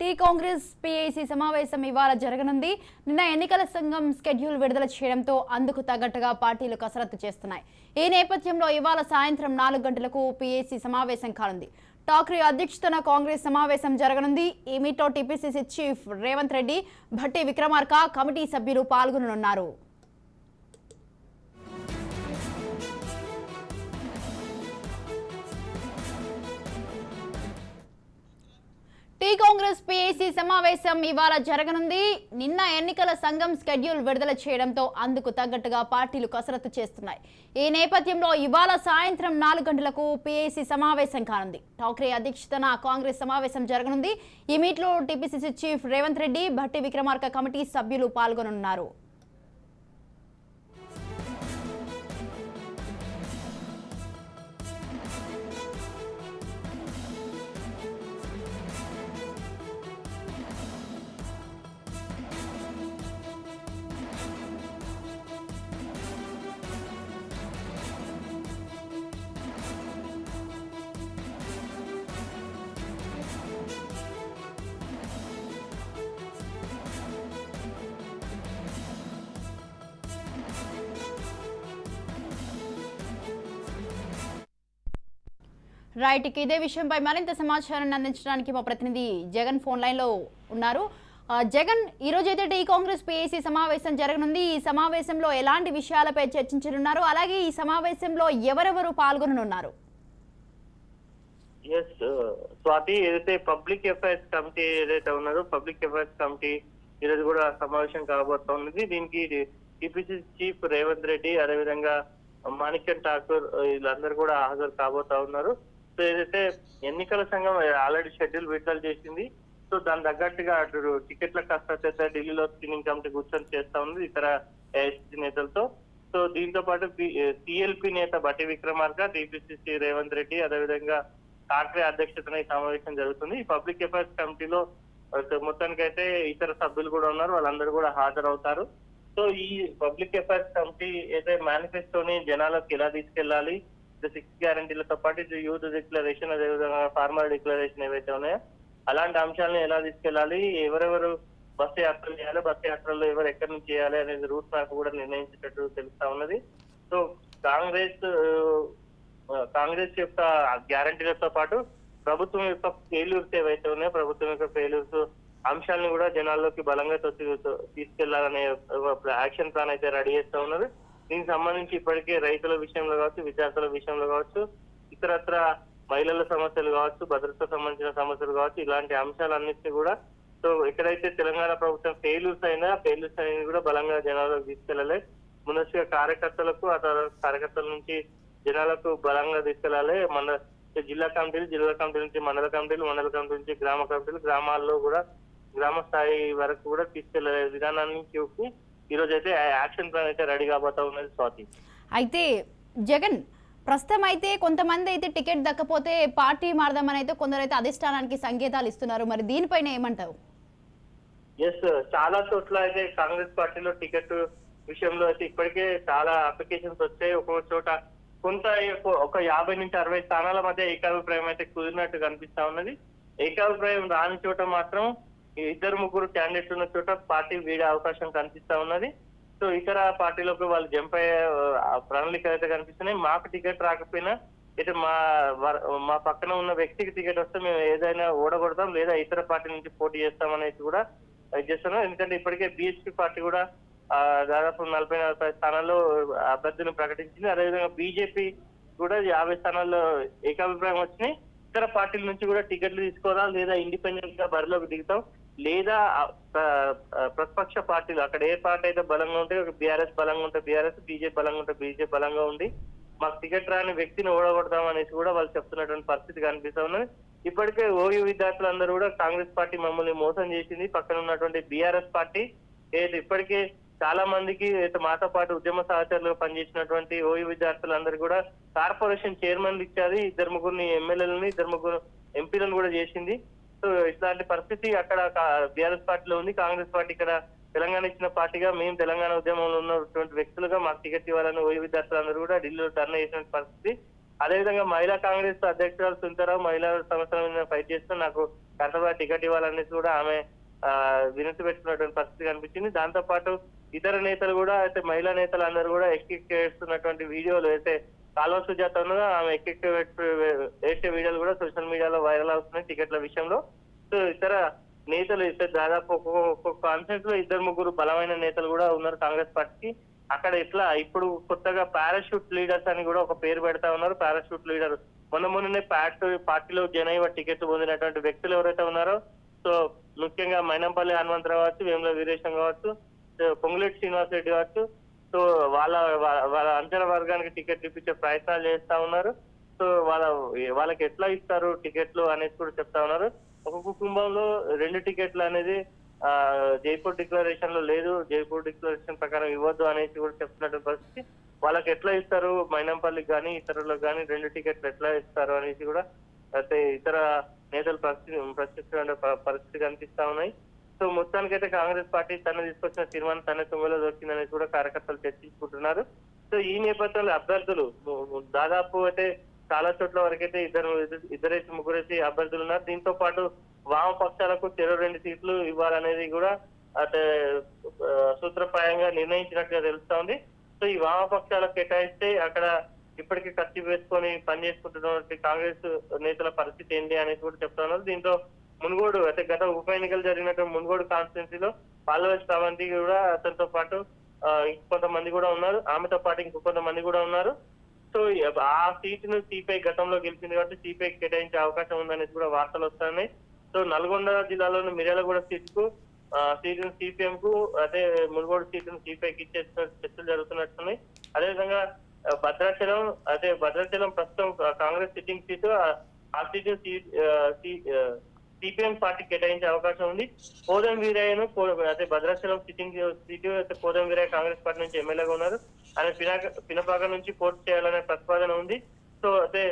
Tea Congress PAC సమావేశం ఇవాళ జరగనుంది. నిన్న ఎన్నికల సంఘం స్కెడ్యూల్ విడుదల చేయడంతో అందుకు తగ్గట్టుగా పార్టీలు కసరత్తు చేస్తున్నాయి. ఈ నేపథ్యంలో ఇవాళ సాయంత్రం 4 గంటలకు పీఏసీ సమావేశం కానుంది. ఠాక్రే అధ్యక్షతన కాంగ్రెస్ సమావేశం జరగనుంది. ఈ మీట్లో TPCC chief Revanth Reddy, Bhatti Vikramarka committee సభ్యులు పాల్గొననున్నారు. టీ కాంగ్రెస్ పీఏసీ సమావేశం ఇవాళ జరగనుంది. నిన్న ఎన్నికల సంఘం స్కెడ్యూల్ విడుదల చేయడంతో అందుకు తగ్గట్టుగా పార్టీలు కసరత్తు చేస్తున్నాయి. ఈ నేపథ్యంలో ఇవాళ సాయంత్రం 4 గంటలకు పీఏసీ సమావేశం కానుంది. ఠాక్రే అధ్యక్షతన కాంగ్రెస్ సమావేశం జరగనుంది. ఈ మీట్లో TPCC chief Revanth Reddy, Bhatti Vikramarka committee సభ్యులు పాల్గొననున్నారు. రైట్, ఇదే విషయంపై మరింత సమాచారాన్ని అందించడానికి మా ప్రతినిధి జగన్ ఫోన్ లైన్ లో ఉన్నారు. జగన్, ఈ రోజు అయితే టీ కాంగ్రెస్ పీఏసీ సమావేశం జరగనుంది. ఈ సమావేశంలో ఎలాంటి విషయాలపై చర్చించనున్నారు? అలాగే ఈ సమావేశంలో ఎవరెవరు పాల్గొననున్నారు? స్వాతి, ఏదైతే పబ్లిక్ అఫైర్స్ కమిటీ ఏదైతే ఉన్నారో పబ్లిక్ అఫైర్స్ కమిటీ ఈరోజు కూడా సమావేశం కాబోతోంది. దీనికి టీపీసీ చీఫ్ రేవంత్ రెడ్డి, అదేవిధంగా మాణిక్యం ఠాకూర్ వీళ్ళందరూ కూడా హాజరు కాబోతా ఉన్నారు. సో ఏదైతే ఎన్నికల సంఘం ఆల్రెడీ షెడ్యూల్ విడుదల చేసింది. సో దాని తగ్గట్టుగా అటు టికెట్ల కష్టత ఢిల్లీలో స్క్రీనింగ్ కమిటీ కూర్చొని చేస్తా ఉంది ఇతర ఏఐసీసీ నేతలతో. సో దీంతో పాటు సిఎల్పీ నేత భట్టి విక్రమార్క, టీపీసీసీ రేవంత్ రెడ్డి, అదేవిధంగా ఠాక్రే అధ్యక్షతన ఈ సమావేశం జరుగుతుంది. ఈ పబ్లిక్ అఫైర్స్ కమిటీలో మొత్తానికైతే ఇతర సభ్యులు కూడా ఉన్నారు, వాళ్ళందరూ కూడా హాజరవుతారు. సో ఈ పబ్లిక్ అఫైర్స్ కమిటీ అయితే మేనిఫెస్టోని జనాలకు ఎలా తీసుకెళ్లాలి, 6 గ్యారంటీలతో పాటు యూత్ డిక్లరేషన్, అదేవిధంగా ఫార్మర్ డిక్లరేషన్ ఏవైతే ఉన్నాయో అలాంటి అంశాలను ఎలా తీసుకెళ్లాలి, ఎవరెవరు బస్సు యాత్రలు చేయాలి, బస్సు యాత్రల్లో ఎవరు ఎక్కడి నుంచి చేయాలి అనేది రూట్ మ్యాప్ కూడా నిర్ణయించేటట్టు తెలుస్తా ఉన్నది. సో కాంగ్రెస్ యొక్క గ్యారంటీలతో పాటు ప్రభుత్వం యొక్క ఫెయిల్యూర్స్ ఏవైతే ఉన్నాయో ప్రభుత్వం యొక్క ఫెయిల్యూర్స్ అంశాలను కూడా జనాల్లోకి బలంగా తీసుకెళ్లాలనే యాక్షన్ ప్లాన్ అయితే రెడీ చేస్తా ఉన్నారు. దీనికి సంబంధించి ఇప్పటికే రైతుల విషయంలో కావచ్చు, విద్యార్థుల విషయంలో కావచ్చు, ఇతరత్ర మహిళల సమస్యలు కావచ్చు, భద్రతకు సంబంధించిన సమస్యలు కావచ్చు, ఇలాంటి అంశాలన్నింటినీ కూడా సో ఎక్కడైతే తెలంగాణ ప్రభుత్వం ఫెయిల్యూర్స్ అయినా కూడా బలంగా జనాలకు తీసుకెళ్లాలి. ముందస్తుగా కార్యకర్తలకు, ఆ తర్వాత కార్యకర్తల నుంచి జనాలకు బలంగా తీసుకెళ్లాలి. మన జిల్లా కమిటీల నుంచి మండల కమిటీలు, మండల కమిటీ నుంచి గ్రామ కమిటీలు, గ్రామాల్లో కూడా గ్రామ స్థాయి వరకు కూడా తీసుకెళ్లే విధానాన్ని చూసి ఈ రోజు అయితే యాక్షన్ ప్లాన్ అయితే రెడీ కాబోతా ఉన్నది. స్వాతి, అయితే జగన్, ప్రస్తుతం అయితే కొంతమంది అయితే టికెట్ దక్కపోతే పార్టీ మారదామని అయితే కొందరైతే అధిష్టానానికి సంకేతాలు ఇస్తున్నారు. మరి దీనిపైన ఏమంటావు? చాలా చోట్ల అయితే కాంగ్రెస్ పార్టీలో టికెట్ విషయంలో అయితే ఇప్పటికే చాలా అప్లికేషన్స్ వచ్చాయి. ఒక్కొక్క చోట కొంత ఒక 50 నుంచి 60 స్థానాల మధ్య ఏకాభిప్రాయం అయితే కుదిరినట్టు కనిపిస్తా ఉన్నది. ఏకాభిప్రాయం రాని చోట మాత్రం 2-3 క్యాండిడేట్స్ ఉన్న చోట పార్టీ వీడే అవకాశం కనిపిస్తా ఉన్నది. సో ఇతర పార్టీలకు వాళ్ళు జంప్ అయ్యే ప్రణాళికలు అయితే కనిపిస్తున్నాయి. మాకు టికెట్ రాకపోయినా అయితే మా పక్కన ఉన్న వ్యక్తికి టికెట్ వస్తే మేము ఏదైనా ఓడగొడతాం, లేదా ఇతర పార్టీ నుంచి పోటీ చేస్తాం అనేది కూడా చేస్తున్నాం. ఎందుకంటే ఇప్పటికే బీఎస్పీ పార్టీ కూడా దాదాపు 40-45 స్థానాల్లో అభ్యర్థులను ప్రకటించింది. అదేవిధంగా బీజేపీ కూడా 50 స్థానాల్లో ఏకాభిప్రాయం వచ్చినాయి. ఇతర పార్టీల నుంచి కూడా టికెట్లు తీసుకోదాం, లేదా ఇండిపెండెంట్ గా బరిలోకి దిగుతాం, లేదా ప్రతిపక్ష పార్టీలు అక్కడ ఏ పార్టీ అయితే బలంగా ఉంటే బీఆర్ఎస్ బలంగా ఉంటే బీఆర్ఎస్, బీజేపీ బలంగా ఉంటే బీజేపీ బలంగా ఉండి మాకు టికెట్ రాని వ్యక్తిని ఓడగొడతాం అనేసి కూడా వాళ్ళు చెప్తున్నటువంటి పరిస్థితి కనిపిస్తా ఉన్నది. ఇప్పటికే ఓయూ విద్యార్థులందరూ కూడా కాంగ్రెస్ పార్టీ మమ్మల్ని మోసం చేసింది, పక్కన ఉన్నటువంటి బీఆర్ఎస్ పార్టీ ఇప్పటికే చాలా మందికి మాతో పాటు ఉద్యమ సహచరులుగా పనిచేసినటువంటి ఓయూ విద్యార్థులందరూ కూడా కార్పొరేషన్ చైర్మన్లు ఇచ్చారు, 2-3 ఎమ్మెల్యేలని, 2-3 ఎంపీలను కూడా చేసింది. సో ఇట్లాంటి పరిస్థితి అక్కడ బీఆర్ఎస్ పార్టీలో ఉంది. కాంగ్రెస్ పార్టీ ఇక్కడ తెలంగాణ ఇచ్చిన పార్టీగా మేము తెలంగాణ ఉద్యమంలో ఉన్నటువంటి వ్యక్తులుగా మాకు టికెట్ ఇవ్వాలని ఓయూ విద్యార్థులందరూ కూడా ఢిల్లీలో ధర్నా చేసిన పరిస్థితి. అదేవిధంగా మహిళా కాంగ్రెస్ అధ్యక్షురాలు సునీతారావు మహిళా సమస్యల మీద ఫైట్ చేస్తూ నాకు కర్తవ్య టికెట్ ఇవ్వాలనేసి కూడా ఆమె వినతి పెట్టుకున్నటువంటి పరిస్థితి కనిపించింది. దాంతో పాటు ఇతర నేతలు కూడా అయితే మహిళా నేతలు అందరూ కూడా ఎక్కిస్తున్నటువంటి వీడియోలు అయితే కాల్వ సుజాత ఉన్నదో ఆమె వేసే వీడియోలు కూడా సోషల్ మీడియాలో వైరల్ అవుతున్నాయి టికెట్ల విషయంలో. సో ఇతర నేతలు ఇద్దరు దాదాపు ఒక్కొక్క కాన్ఫరెన్స్ లో 2-3 బలమైన నేతలు కూడా ఉన్నారు కాంగ్రెస్ పార్టీకి. అక్కడ ఇట్లా ఇప్పుడు కొత్తగా పారాషూట్ లీడర్స్ అని కూడా ఒక పేరు పెడతా ఉన్నారు. పారాషూట్ లీడర్ మొన్ననే పార్టీలో జనైవ టికెట్ పొందినటువంటి వ్యక్తులు ఎవరైతే ఉన్నారో, సో ముఖ్యంగా మైనంపల్లి హనుమంతరావు కావచ్చు, వేముల వీరేశం కావచ్చు, పొంగులేటి శ్రీనివాస్ రెడ్డి కావచ్చు, సో వాళ్ళ అంచనా వర్గానికి టికెట్ ఇప్పించే ప్రయత్నాలు చేస్తా ఉన్నారు. సో వాళ్ళకి ఎట్లా ఇస్తారు టికెట్లు అనేది కూడా చెప్తా ఉన్నారు. ఒక కుటుంబంలో 2 టికెట్లు అనేది జైపూర్ డిక్లరేషన్ లో లేదు, జైపూర్ డిక్లరేషన్ ప్రకారం ఇవ్వద్దు అనేసి కూడా చెప్తున్నట్టు పరిస్థితి. వాళ్ళకి ఎట్లా ఇస్తారు, మైనంపల్లికి కానీ ఇతరులకు కానీ 2 టికెట్లు ఎట్లా ఇస్తారు అనేసి కూడా అయితే ఇతర నేతలు ప్రశ్నిస్తున్న పరిస్థితి కనిపిస్తా ఉన్నాయి. సో మొత్తానికైతే కాంగ్రెస్ పార్టీ తన తీసుకొచ్చిన తీర్మానం తన తుంగలో దొరికిందనేది కూడా కార్యకర్తలు చర్చించుకుంటున్నారు. సో ఈ నేపథ్యంలో అభ్యర్థులు దాదాపు అయితే చాలా చోట్ల వరకైతే ఇద్దరేసి ముగ్గురేసి అభ్యర్థులు ఉన్నారు. దీంతో పాటు వామపక్షాలకు 2 సీట్లు ఇవ్వాలనేది కూడా అంటే సూత్రప్రాయంగా నిర్ణయించినట్టుగా తెలుస్తా ఉంది. సో ఈ వామపక్షాలకు కేటాయిస్తే అక్కడ ఇప్పటికీ ఖర్చు వేసుకొని పనిచేసుకుంటున్నటువంటి కాంగ్రెస్ నేతల పరిస్థితి ఏంటి అనేది కూడా చెప్తా ఉన్నారు. దీంతో మునుగోడు అయితే గత ఉప ఎన్నికలు జరిగినటువంటి మునుగోడు కాన్స్టిట్యున్సీలో పాల్వెస్ శ్రవంతి కూడా అతనితో పాటు ఇంకొంతమంది కూడా ఉన్నారు, ఆమెతో పాటు ఇంకొంతమంది కూడా ఉన్నారు. సో ఆ సీటును సిపిఐ గతంలో గెలిచింది కాబట్టి సిపిఐ కేటాయించే అవకాశం ఉందనేది కూడా వార్తలు వస్తున్నాయి. సో నల్గొండ జిల్లాలోని మిర్యాలగూడ సీటును సిపిఎం కు అదే మునుగోడు సీటును సిపిఐకి ఇచ్చే చర్చలు జరుగుతున్నట్టున్నాయి. అదేవిధంగా భద్రాచలం ప్రస్తుతం కాంగ్రెస్ సిట్టింగ్ సీటు, ఆ సీటు సిపిఎం పార్టీ కేటాయించే అవకాశం ఉంది. కోదం వీరయ్యను అదే భద్రాచలం సిట్టింగ్ సీటు అయితే కోదం వీరయ్య కాంగ్రెస్ పార్టీ నుంచి ఎమ్మెల్యేగా ఉన్నారు. ఆయన పినపాక నుంచి పోటీ చేయాలనే ప్రతిపాదన ఉంది. సో అయితే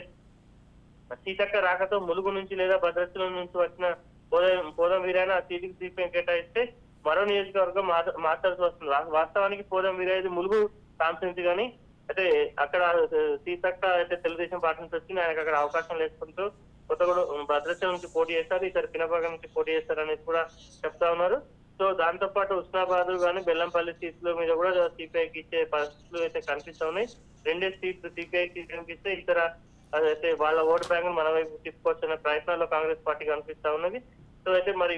సీతక్క రాకతో ములుగు నుంచి లేదా భద్రాచలం నుంచి వచ్చిన కోదం వీరయ్య ఆ సీటుకి సిపిఎం కేటాయిస్తే మరో నియోజకవర్గం మార్చాల్సి వస్తుంది. వాస్తవానికి కోదం వీరయ్యది ములుగు కాన్స్టిట్యున్సీ కానీ అయితే అక్కడ సీతక్క అయితే తెలుగుదేశం పార్టీ నుంచి వచ్చింది, ఆయనకు అక్కడ అవకాశం లేకుంటూ కొత్తగూడెం భద్రాచలం నుంచి పోటీ చేస్తారు, ఇతర పినపాక నుంచి పోటీ చేస్తారు అనేది కూడా చెప్తా ఉన్నారు. సో దాంతో పాటు ఉస్నాబాద్ కానీ బెల్లంపల్లి సీట్ల మీద కూడా సిపిఐకి ఇచ్చే పరిస్థితులు అయితే కనిపిస్తా ఉన్నాయి. 2 సీట్లు సిపిఐకి ఇస్తే ఇతర అయితే వాళ్ళ ఓటు బ్యాంక్ మన వైపు తిప్పుకొచ్చిన ప్రయత్నాల్లో కాంగ్రెస్ పార్టీ కనిపిస్తా ఉన్నది. సో అయితే మరి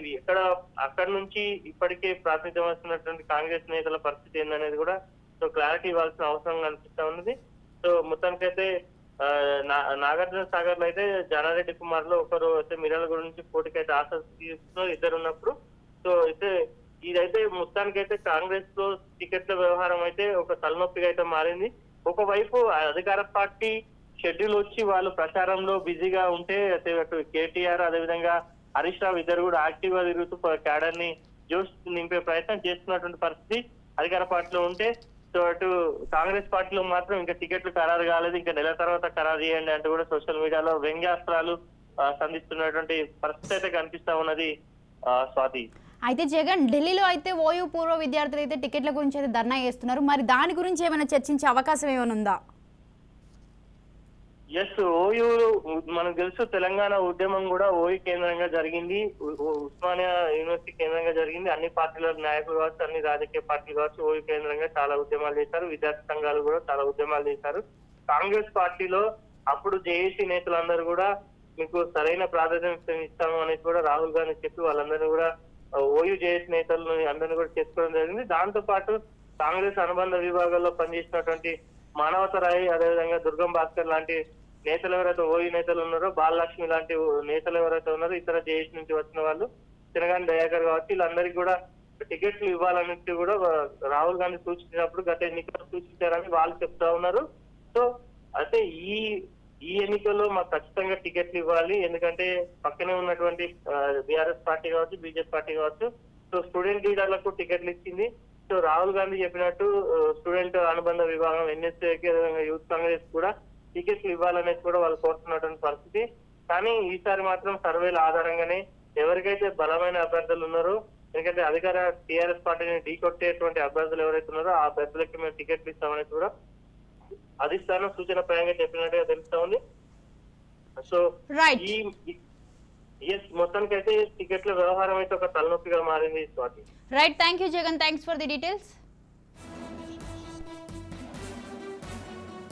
అక్కడ నుంచి ఇప్పటికే ప్రాతినిధ్యం వస్తున్నటువంటి కాంగ్రెస్ నేతల పరిస్థితి ఏందనేది కూడా సో క్లారిటీ ఇవ్వాల్సిన అవసరం కనిపిస్తా ఉన్నది. సో మొత్తానికైతే నాగార్జున సాగర్ లో అయితే జానారెడ్డి కుమార్ లో ఒకరు అయితే మిర్యాలగూడ నుంచి పోటీకి అయితే ఆసక్తిలో 2 ఉన్నప్పుడు, సో అయితే ఇదైతే మొత్తానికైతే కాంగ్రెస్ లో టికెట్ల వ్యవహారం అయితే ఒక తలనొప్పిగా అయితే మారింది. ఒకవైపు అధికార పార్టీ షెడ్యూల్ వచ్చి వాళ్ళు ప్రచారంలో బిజీగా ఉంటే అటు కేటీఆర్ అదేవిధంగా హరీష్ రావు ఇద్దరు కూడా యాక్టివ్ గా తిరుగుతూ క్యాడర్ ని జోష్ నింపే ప్రయత్నం చేస్తున్నటువంటి పరిస్థితి అధికార పార్టీలో ఉంటే, సో అటు కాంగ్రెస్ పార్టీలో మాత్రం ఇంకా టికెట్లు ఖరారు కాలేదు, ఇంకా నెల తర్వాత ఖరారు చేయండి అంటే కూడా సోషల్ మీడియాలో వ్యంగ్యాస్త్రాలు సంధిస్తున్నటువంటి పరిస్థితి అయితే కనిపిస్తా ఉన్నది. స్వాతి, అయితే జగన్ ఢిల్లీలో అయితే ఓయూ పూర్వ విద్యార్థులు అయితే టికెట్ల గురించి అయితే ధర్నా చేస్తున్నారు, మరి దాని గురించి ఏమైనా చర్చించే అవకాశం ఏమైనా ఉందా? ఎస్, ఓయూ మనకు తెలుసు తెలంగాణ ఉద్యమం కూడా ఓయూ కేంద్రంగా జరిగింది, ఉస్మానియా యూనివర్సిటీ కేంద్రంగా జరిగింది. అన్ని పార్టీల నాయకులు కావచ్చు, అన్ని రాజకీయ పార్టీలు కావచ్చు ఓయూ కేంద్రంగా చాలా ఉద్యమాలు చేశారు, విద్యార్థి సంఘాలు కూడా చాలా ఉద్యమాలు చేశారు. కాంగ్రెస్ పార్టీలో అప్పుడు జేఏసీ నేతలందరూ కూడా మీకు సరైన ప్రాధాన్యత ఇస్తాము అనేది కూడా రాహుల్ గాంధీ చెప్పి వాళ్ళందరినీ కూడా ఓయూ జేఏసీ నేతలను అందరినీ కూడా చేసుకోవడం జరిగింది. దాంతో పాటు కాంగ్రెస్ అనుబంధ విభాగాల్లో పనిచేసినటువంటి మానవత రాయ్ అదేవిధంగా దుర్గం భాస్కర్ లాంటి నేతలు ఎవరైతే ఓయూ నేతలు ఉన్నారో, బాలలక్ష్మి లాంటి నేతలు ఎవరైతే ఉన్నారో, ఇతర జేఏసీ నుంచి వచ్చిన వాళ్ళు, చినగాని దయాకర్ కావచ్చు, వీళ్ళందరికీ కూడా టికెట్లు ఇవ్వాలనేది కూడా రాహుల్ గాంధీ సూచించినప్పుడు గత ఎన్నికల్లో సూచించారని వాళ్ళు చెప్తా ఉన్నారు. సో అయితే ఈ ఎన్నికల్లో మాకు ఖచ్చితంగా టికెట్లు ఇవ్వాలి, ఎందుకంటే పక్కనే ఉన్నటువంటి బీఆర్ఎస్ పార్టీ కావచ్చు, బీజేపీ పార్టీ కావచ్చు, సో స్టూడెంట్ లీడర్లకు టికెట్లు ఇచ్చింది. సో రాహుల్ గాంధీ చెప్పినట్టు స్టూడెంట్ అనుబంధ విభాగం ఎన్ఎస్ఏకి యూత్ కాంగ్రెస్ కూడా టికెట్లు ఇవ్వాలనేది కూడా వాళ్ళు కోరుతున్నటువంటి పరిస్థితి. కానీ ఈసారి మాత్రం సర్వేల ఆధారంగానే ఎవరికైతే బలమైన అభ్యర్థులు ఉన్నారో, ఎందుకంటే అధికార టీఆర్ఎస్ పార్టీని ఢీకొట్టేటువంటి అభ్యర్థులు ఎవరైతే ఉన్నారో ఆ అభ్యర్థులకి మేము టికెట్లు ఇస్తామనేది కూడా అధిష్టానం సూచన ప్రాయంగా చెప్పినట్టుగా తెలుస్తా ఉంది. సో మొత్తానికి అయితే టికెట్ల వ్యవహారం అయితే ఒక తలనొప్పిగా మారింది Swathi. Right, thank you Jagan, thanks for the details.